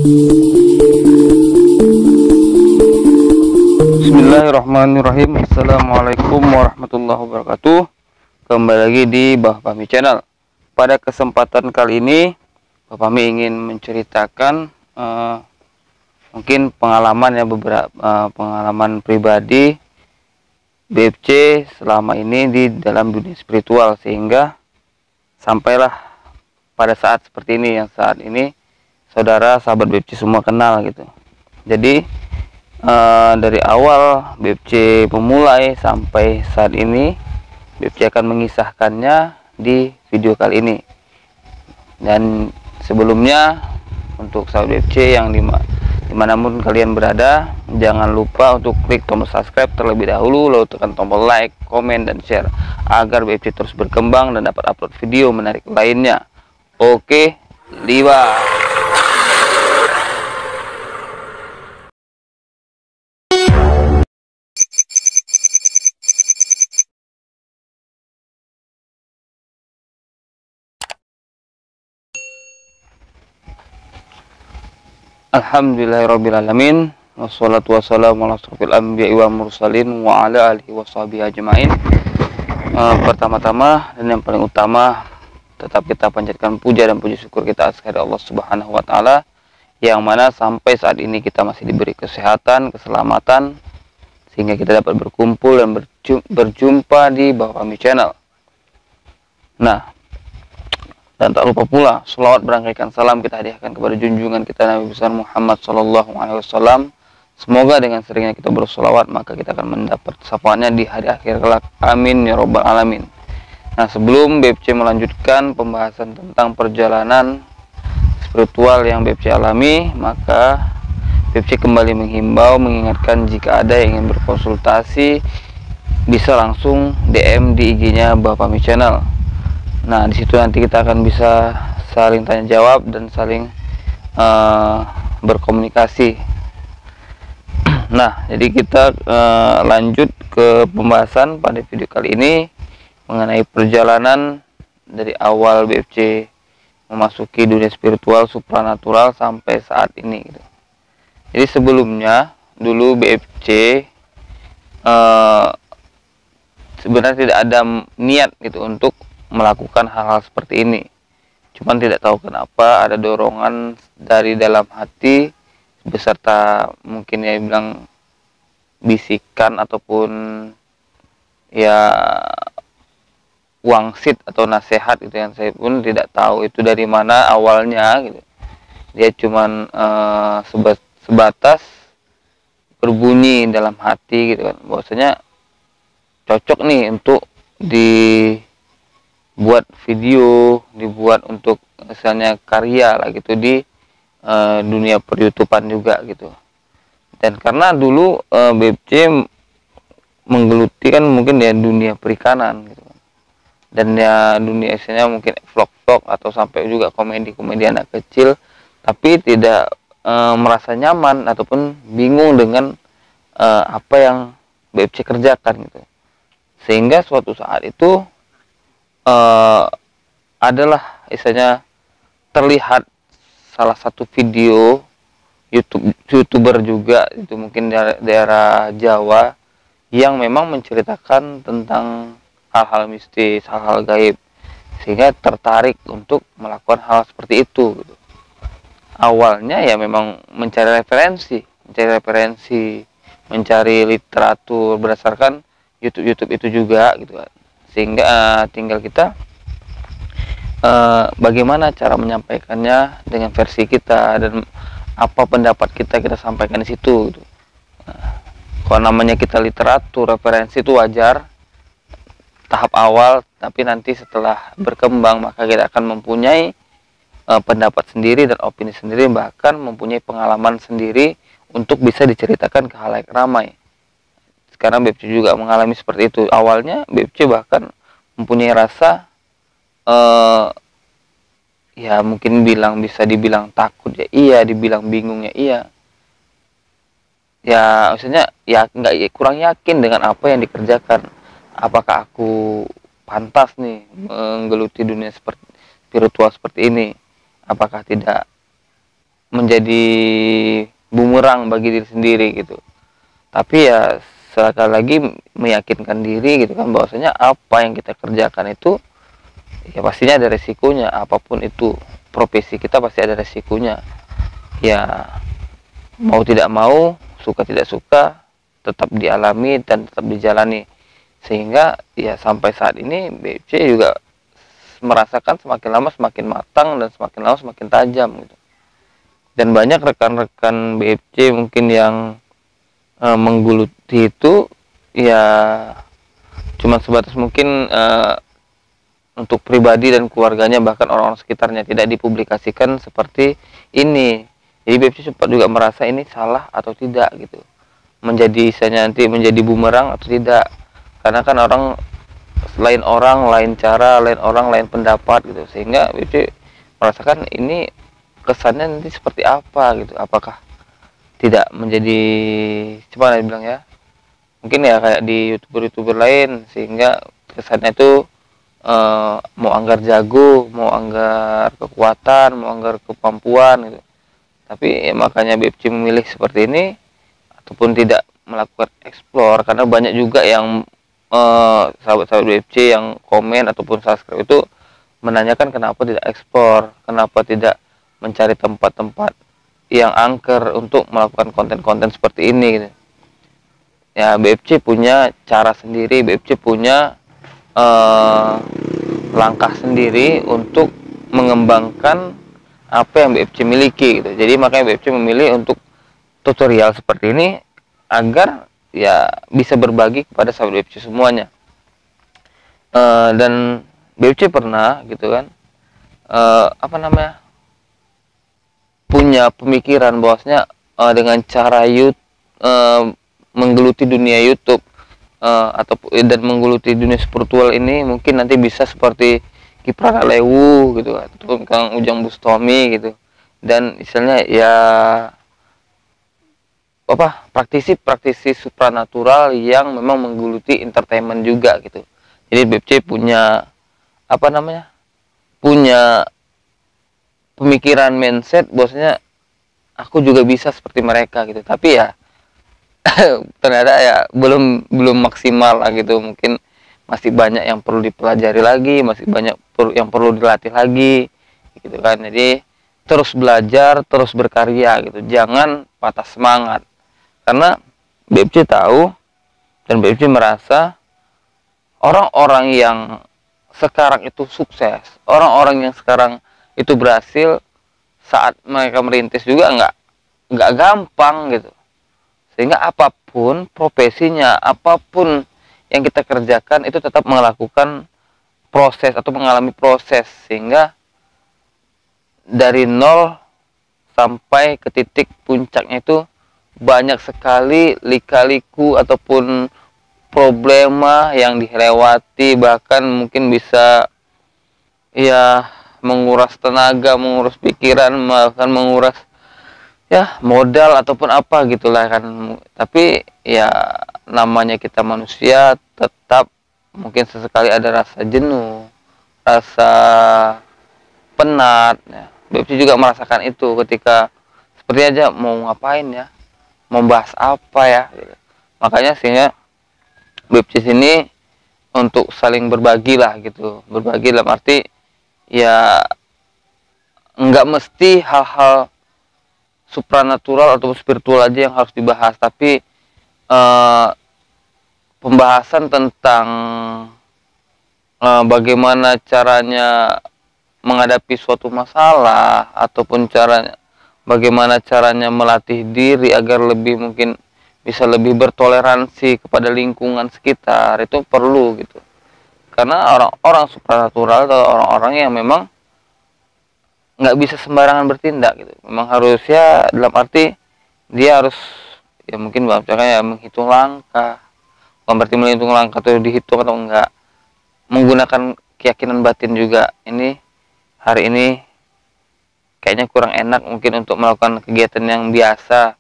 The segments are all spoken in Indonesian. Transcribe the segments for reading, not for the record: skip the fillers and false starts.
Bismillahirrahmanirrahim. Assalamualaikum warahmatullahi wabarakatuh. Kembali lagi di Bah Fahmi Channel. Pada kesempatan kali ini Bah Fahmi ingin menceritakan mungkin pengalaman ya, beberapa pengalaman pribadi BFC selama ini di dalam dunia spiritual, sehingga sampailah pada saat seperti ini, yang saat ini saudara sahabat BFC semua kenal gitu. Jadi dari awal BFC memulai sampai saat ini, BFC akan mengisahkannya di video kali ini. Dan sebelumnya, untuk sahabat BFC yang dimanapun kalian berada, jangan lupa untuk klik tombol subscribe terlebih dahulu, lalu tekan tombol like, komen, dan share agar BFC terus berkembang dan dapat upload video menarik lainnya. Oke, liwa. Alhamdulillahirrabbilalamin. Wassalatu wassalamu ala asrofil anbiya'i wa mursalin wa ala alihi wa sahbihi ajma'in. Pertama-tama dan yang paling utama, tetap kita panjatkan puja dan puji syukur kita atas kehadirat Allah Subhanahu wa Ta'ala, yang mana sampai saat ini kita masih diberi kesehatan, keselamatan, sehingga kita dapat berkumpul dan berjumpa di Bah Fahmi Channel. Nah, dan tak lupa pula selawat berangkaikan salam kita hadiahkan kepada junjungan kita Nabi besar Muhammad SAW. Semoga dengan seringnya kita berselawat, maka kita akan mendapat syafaatnya di hari akhir kelak. Amin ya robbal alamin. Nah, sebelum BFC melanjutkan pembahasan tentang perjalanan spiritual yang BFC alami, maka BFC kembali menghimbau, mengingatkan jika ada yang ingin berkonsultasi bisa langsung DM di IG-nya Bah Fahmi Channel. Nah, di situ nanti kita akan bisa saling tanya jawab dan saling berkomunikasi. Nah, jadi kita lanjut ke pembahasan pada video kali ini mengenai perjalanan dari awal BFC memasuki dunia spiritual supranatural sampai saat ini gitu. Jadi sebelumnya dulu BFC sebenarnya tidak ada niat gitu untuk melakukan hal-hal seperti ini. Cuman tidak tahu kenapa ada dorongan dari dalam hati, beserta mungkin ya bilang bisikan ataupun ya wangsit atau nasihat gitu, yang saya pun tidak tahu itu dari mana awalnya gitu. Dia cuman sebatas berbunyi dalam hati gitu kan, bahwasanya cocok nih untuk dibuat video, dibuat untuk misalnya karya lah gitu di dunia per-YouTubean juga gitu. Dan karena dulu BFC menggeluti kan mungkin ya dunia perikanan gitu, dan ya dunia isinya mungkin vlog-vlog atau sampai juga komedi-komedi anak kecil, tapi tidak merasa nyaman ataupun bingung dengan apa yang BFC kerjakan gitu. Sehingga suatu saat itu adalah istilahnya terlihat salah satu video YouTuber juga itu mungkin dari daerah Jawa, yang memang menceritakan tentang hal-hal mistis, hal-hal gaib, sehingga tertarik untuk melakukan hal seperti itu gitu. Awalnya ya memang mencari referensi, mencari literatur berdasarkan YouTube itu juga gitu kan. Sehingga tinggal kita bagaimana cara menyampaikannya dengan versi kita, dan apa pendapat kita sampaikan di situ gitu. Kalau namanya kita literatur, referensi itu wajar tahap awal, tapi nanti setelah berkembang maka kita akan mempunyai pendapat sendiri dan opini sendiri, bahkan mempunyai pengalaman sendiri untuk bisa diceritakan ke khalayak ramai. Sekarang BFC juga mengalami seperti itu. Awalnya BFC bahkan mempunyai rasa ya mungkin bisa dibilang takut ya iya, dibilang bingung ya iya. Ya maksudnya ya kurang yakin dengan apa yang dikerjakan. Apakah aku pantas nih menggeluti dunia spiritual seperti ini? Apakah tidak menjadi bumerang bagi diri sendiri gitu. Tapi ya sekali lagi meyakinkan diri gitu kan, bahwasanya apa yang kita kerjakan itu ya pastinya ada resikonya. Apapun itu profesi kita pasti ada resikonya. Ya mau tidak mau, suka tidak suka, tetap dialami dan tetap dijalani. Sehingga ya sampai saat ini BFC juga merasakan semakin lama semakin matang dan semakin lama semakin tajam gitu. Dan banyak rekan-rekan BFC mungkin yang menggeluti itu ya cuma sebatas mungkin untuk pribadi dan keluarganya, bahkan orang-orang sekitarnya, tidak dipublikasikan seperti ini. Jadi BFC sempat juga merasa ini salah atau tidak gitu, menjadi misalnya nanti menjadi bumerang atau tidak, karena kan orang lain cara, lain orang lain pendapat gitu, sehingga BFC merasakan ini kesannya nanti seperti apa gitu, apakah tidak menjadi gimana dibilang ya, mungkin ya kayak di youtuber lain, sehingga kesannya itu mau anggar jago, mau anggar kekuatan, mau anggar kemampuan gitu. Tapi ya makanya BFC memilih seperti ini ataupun tidak melakukan explore, karena banyak juga yang sahabat-sahabat BFC yang komen ataupun subscribe itu menanyakan kenapa tidak explore, kenapa tidak mencari tempat-tempat yang angker untuk melakukan konten-konten seperti ini gitu. Ya BFC punya cara sendiri, BFC punya langkah sendiri untuk mengembangkan apa yang BFC miliki gitu. Jadi makanya BFC memilih untuk tutorial seperti ini agar ya bisa berbagi kepada sahabat BFC semuanya. Dan BFC pernah gitu kan punya pemikiran bahwasanya dengan cara menggeluti dunia YouTube atau dan menggeluti dunia spiritual ini mungkin nanti bisa seperti Kiprana Lewu gitu ataupun Kang Ujang Bustami gitu, dan istilahnya ya praktisi supranatural yang memang menggeluti entertainment juga gitu. Jadi BFC punya punya pemikiran mindset bahwasanya aku juga bisa seperti mereka gitu, tapi ya ternyata ya belum maksimal lah gitu, mungkin masih banyak yang perlu dipelajari lagi, masih banyak yang perlu dilatih lagi gitu kan. Jadi terus belajar, terus berkarya gitu, jangan patah semangat, karena BFC tahu dan BFC merasa orang-orang yang sekarang itu sukses, orang-orang yang sekarang itu berhasil, saat mereka merintis juga nggak gampang gitu. Sehingga apapun profesinya, apapun yang kita kerjakan itu tetap melakukan proses atau mengalami proses, sehingga dari nol sampai ke titik puncaknya itu banyak sekali lika-liku ataupun problema yang dilewati, bahkan mungkin bisa ya menguras tenaga, menguras pikiran, bahkan menguras ya modal ataupun apa gitulah kan. Tapi ya namanya kita manusia, tetap mungkin sesekali ada rasa jenuh, rasa penat ya. BFC juga merasakan itu ketika seperti aja mau ngapain ya, mau bahas apa ya gitu. Makanya sehingga BFC sini untuk saling berbagi lah gitu, berbagi dalam arti ya nggak mesti hal-hal supranatural atau spiritual aja yang harus dibahas, tapi pembahasan tentang bagaimana caranya menghadapi suatu masalah ataupun bagaimana caranya melatih diri agar lebih mungkin bisa lebih bertoleransi kepada lingkungan sekitar, itu perlu gitu. Karena orang-orang supranatural atau orang-orang yang memang nggak bisa sembarangan bertindak gitu, memang harus ya dalam arti dia harus ya mungkin misalkan ya menghitung langkah, bukan berarti menghitung langkah itu dihitung atau enggak, menggunakan keyakinan batin juga. Ini hari ini kayaknya kurang enak mungkin untuk melakukan kegiatan yang biasa,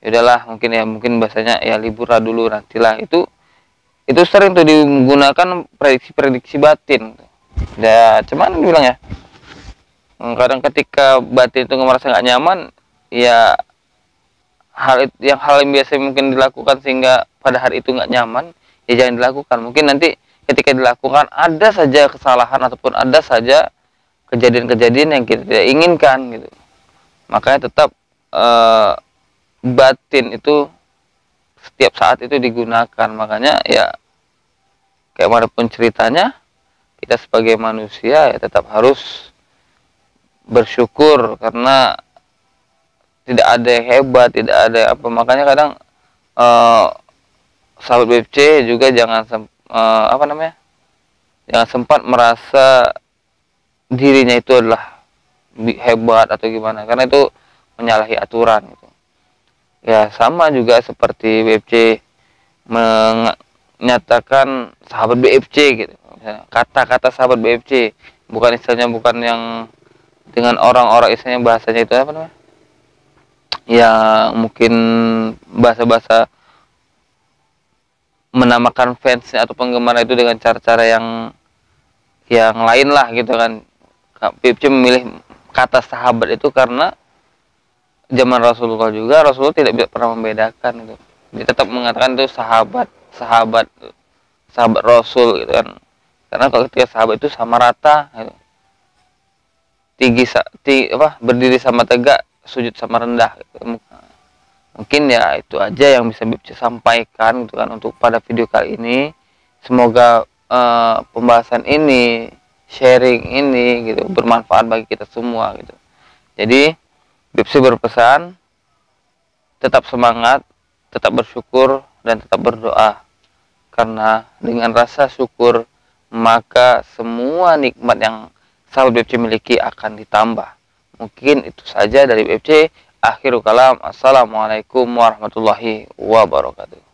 yaudahlah mungkin bahasanya ya libur lah dulu, nantilah. Itu sering tuh digunakan prediksi batin ya, cuman bilang ya kadang ketika batin itu merasa nggak nyaman, ya hal yang biasa mungkin dilakukan sehingga pada hari itu nggak nyaman, ya jangan dilakukan. Mungkin nanti ketika dilakukan ada saja kesalahan ataupun ada saja kejadian-kejadian yang kita tidak inginkan gitu. Makanya tetap batin itu setiap saat itu digunakan. Makanya ya kayak manapun ceritanya, kita sebagai manusia ya tetap harus bersyukur karena tidak ada yang hebat, tidak ada apa. Makanya kadang sahabat BFC juga jangan jangan sempat merasa dirinya itu adalah hebat atau gimana, karena itu menyalahi aturan gitu. Ya sama juga seperti BFC menyatakan sahabat BFC gitu, kata-kata sahabat BFC, bukan istilahnya, bukan yang dengan orang-orang istilahnya bahasanya itu apa namanya, yang mungkin bahasa-bahasa menamakan fansnya atau penggemar itu dengan cara-cara yang lain lah gitu kan. BFC memilih kata sahabat itu karena zaman Rasulullah juga, Rasulullah tidak pernah membedakan gitu. Dia tetap mengatakan itu sahabat Rasul gitu kan. Karena kalau ketika sahabat itu sama rata gitu. Berdiri sama tegak, sujud sama rendah gitu. Mungkin ya itu aja yang bisa BFC sampaikan gitu kan untuk pada video kali ini. Semoga pembahasan ini, sharing ini gitu bermanfaat bagi kita semua gitu. Jadi BFC berpesan tetap semangat, tetap bersyukur dan tetap berdoa. Karena dengan rasa syukur maka semua nikmat yang sahabat BFC miliki akan ditambah. Mungkin itu saja dari BFC. Akhirul kalam. Assalamualaikum warahmatullahi wabarakatuh.